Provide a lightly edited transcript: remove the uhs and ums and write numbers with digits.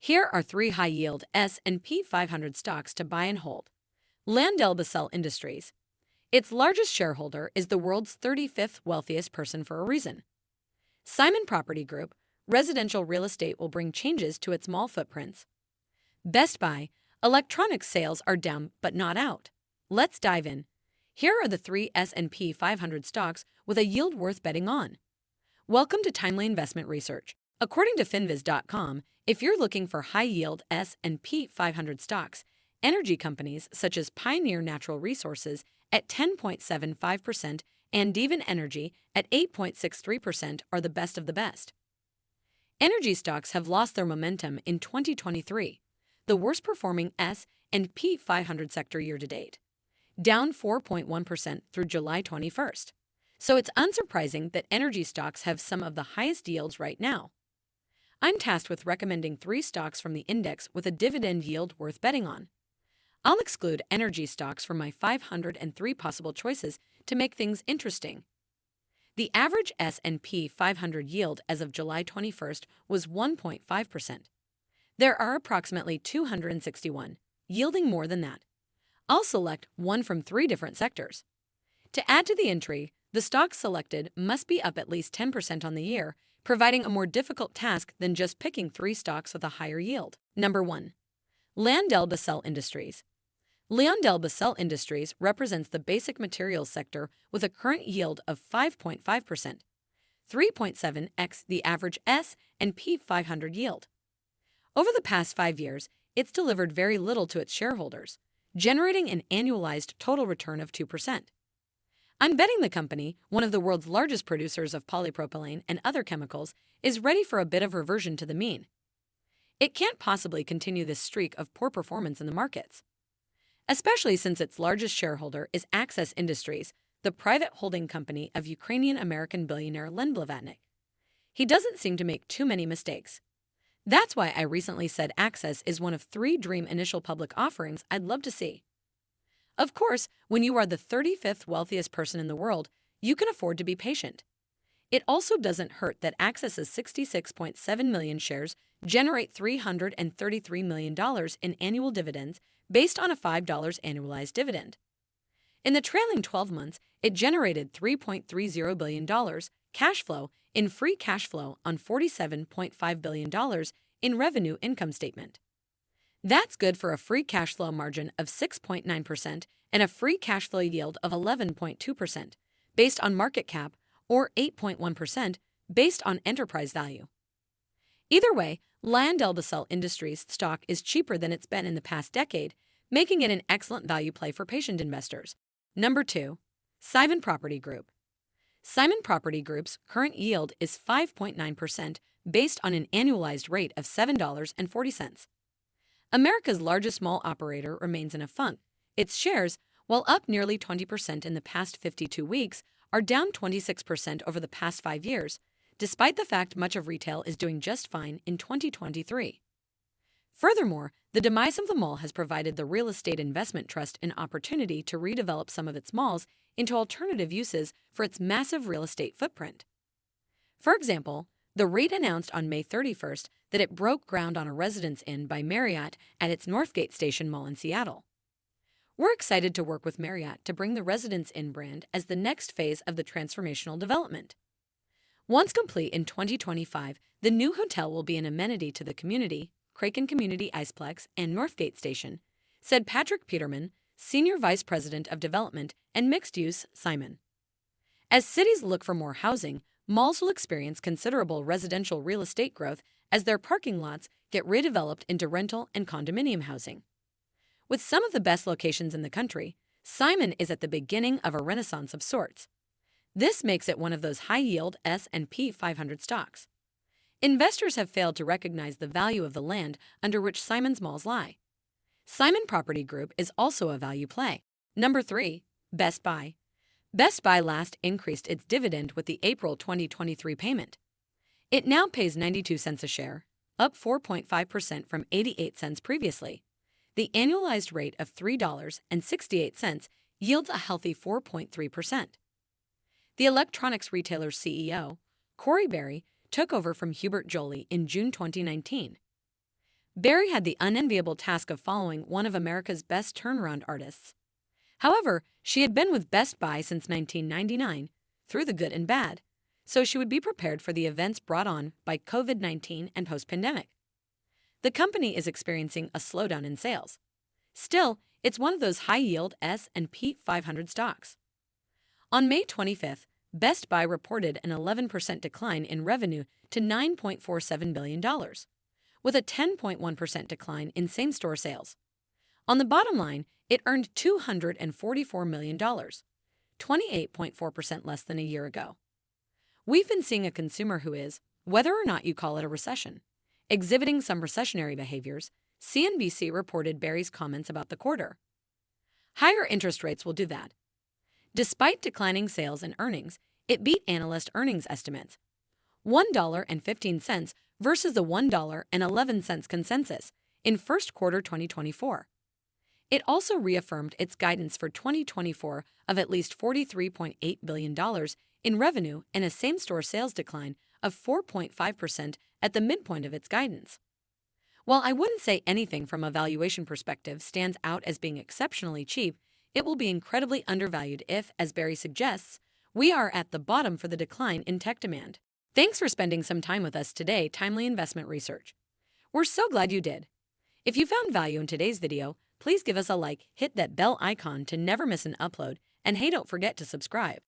Here are three high-yield S&P 500 stocks to buy and hold. LyondellBasell Industries. Its largest shareholder is the world's 35th wealthiest person for a reason. Simon Property Group. Residential real estate will bring changes to its mall footprints. Best Buy. Electronics sales are down but not out. Let's dive in. Here are the three S&P 500 stocks with a yield worth betting on. Welcome to Timely Investment Research. According to Finviz.com, if you're looking for high-yield S&P 500 stocks, energy companies such as Pioneer Natural Resources at 10.75% and Devon Energy at 8.63% are the best of the best. Energy stocks have lost their momentum in 2023, the worst-performing S&P 500 sector year-to-date, down 4.1% through July 21st. So it's unsurprising that energy stocks have some of the highest yields right now. I'm tasked with recommending three stocks from the index with a dividend yield worth betting on. I'll exclude energy stocks from my 503 possible choices to make things interesting. The average S&P 500 yield as of July 21st was 1.5%. There are approximately 261, yielding more than that. I'll select one from three different sectors. To add to the entry, the stocks selected must be up at least 10% on the year, providing a more difficult task than just picking three stocks with a higher yield. Number 1. LyondellBasell Industries. LyondellBasell Industries represents the basic materials sector with a current yield of 5.5%, 3.7x the average S&P 500 yield. Over the past 5 years, it's delivered very little to its shareholders, generating an annualized total return of 2%. I'm betting the company, one of the world's largest producers of polypropylene and other chemicals, is ready for a bit of reversion to the mean. It can't possibly continue this streak of poor performance in the markets, especially since its largest shareholder is Access Industries, the private holding company of Ukrainian-American billionaire Len Blavatnik. He doesn't seem to make too many mistakes. That's why I recently said Access is one of three dream initial public offerings I'd love to see. Of course, when you are the 35th wealthiest person in the world, you can afford to be patient. It also doesn't hurt that Access's 66.7 million shares generate $333 million in annual dividends based on a $5 annualized dividend. In the trailing 12 months, it generated $3.30 billion cash flow in free cash flow on $47.5 billion in revenue income statement. That's good for a free cash flow margin of 6.9% and a free cash flow yield of 11.2% based on market cap or 8.1% based on enterprise value. Either way, LyondellBasell Industries stock is cheaper than it's been in the past decade, making it an excellent value play for patient investors. Number 2. Simon Property Group. Simon Property Group's current yield is 5.9% based on an annualized rate of $7.40. America's largest mall operator remains in a funk. Its shares, while up nearly 20% in the past 52 weeks, are down 26% over the past 5 years, despite the fact much of retail is doing just fine in 2023. Furthermore, the demise of the mall has provided the Real Estate Investment Trust an opportunity to redevelop some of its malls into alternative uses for its massive real estate footprint. For example, the REIT announced on May 31st that it broke ground on a Residence Inn by Marriott at its Northgate Station Mall in Seattle. We're excited to work with Marriott to bring the Residence Inn brand as the next phase of the transformational development. Once complete in 2025, the new hotel will be an amenity to the community, Kraken Community Iceplex, and Northgate Station, said Patrick Peterman, Senior Vice President of Development and Mixed Use, Simon. As cities look for more housing, malls will experience considerable residential real estate growth as their parking lots get redeveloped into rental and condominium housing. With some of the best locations in the country, Simon is at the beginning of a renaissance of sorts. This makes it one of those high-yield S&P 500 stocks. Investors have failed to recognize the value of the land under which Simon's malls lie. Simon Property Group is also a value play. Number 3. Best Buy. Best Buy last increased its dividend with the April 2023 payment. It now pays 92 cents a share, up 4.5% from 88 cents previously. The annualized rate of $3.68 yields a healthy 4.3%. The electronics retailer's CEO, Corey Barry, took over from Hubert Joly in June 2019. Barry had the unenviable task of following one of America's best turnaround artists. However, she had been with Best Buy since 1999, through the good and bad, so she would be prepared for the events brought on by COVID-19 and post-pandemic. The company is experiencing a slowdown in sales. Still, it's one of those high-yield S&P 500 stocks. On May 25th, Best Buy reported an 11% decline in revenue to $9.47 billion, with a 10.1% decline in same-store sales. On the bottom line, it earned $244 million, 28.4% less than a year ago. We've been seeing a consumer who is, whether or not you call it a recession, exhibiting some recessionary behaviors. CNBC reported Barry's comments about the quarter. Higher interest rates will do that. Despite declining sales and earnings, it beat analyst earnings estimates, $1.15 versus the $1.11 consensus in first quarter 2024. It also reaffirmed its guidance for 2024 of at least $43.8 billion in revenue and a same-store sales decline of 4.5% at the midpoint of its guidance. While I wouldn't say anything from a valuation perspective stands out as being exceptionally cheap, it will be incredibly undervalued if, as Barry suggests, we are at the bottom for the decline in tech demand. Thanks for spending some time with us today, Timely Investment Research. We're so glad you did. If you found value in today's video, please give us a like, hit that bell icon to never miss an upload, and hey, don't forget to subscribe.